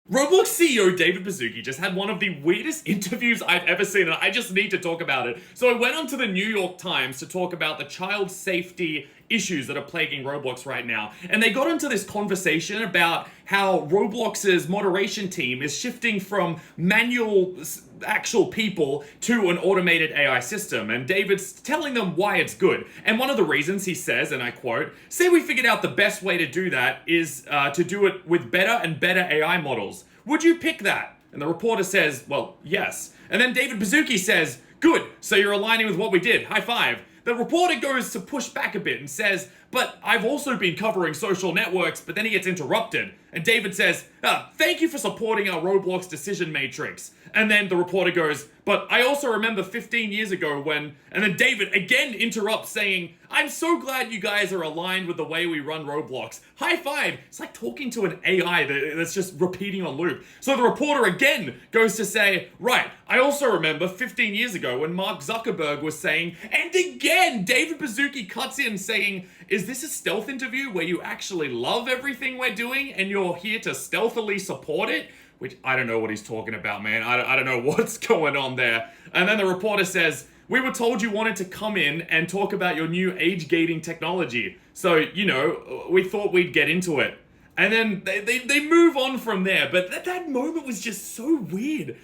Roblox CEO David Baszucki just had one of the weirdest interviews I've ever seen, and I just need to talk about it. So I went onto the New York Times to talk about the child safety issues that are plaguing Roblox right now. And they got into this conversation about how Roblox's moderation team is shifting from manual actual people to an automated AI system. And David's telling them why it's good. And one of the reasons he says, and I quote, "Say we figured out the best way to do that is to do it with better and better AI models. Would you pick that?" And the reporter says, "Well, yes." And then David Baszucki says, "Good, so you're aligning with what we did. High five." The reporter goes to push back a bit and says, "But I've also been covering social networks," but then he gets interrupted. And David says, "Thank you for supporting our Roblox decision matrix." And then the reporter goes, "But I also remember 15 years ago when," and then David again interrupts saying, "I'm so glad you guys are aligned with the way we run Roblox. High five." It's like talking to an AI that's just repeating on loop. So the reporter again goes to say, "Right, I also remember 15 years ago when Mark Zuckerberg was saying," and again, David Baszucki cuts in saying, "Is this a stealth interview where you actually love everything we're doing and you're here to stealthily support it?" Which I don't know what he's talking about, man. I don't know what's going on there. And then the reporter says, "We were told you wanted to come in and talk about your new age gating technology. So, we thought we'd get into it." And then they move on from there. But that moment was just so weird.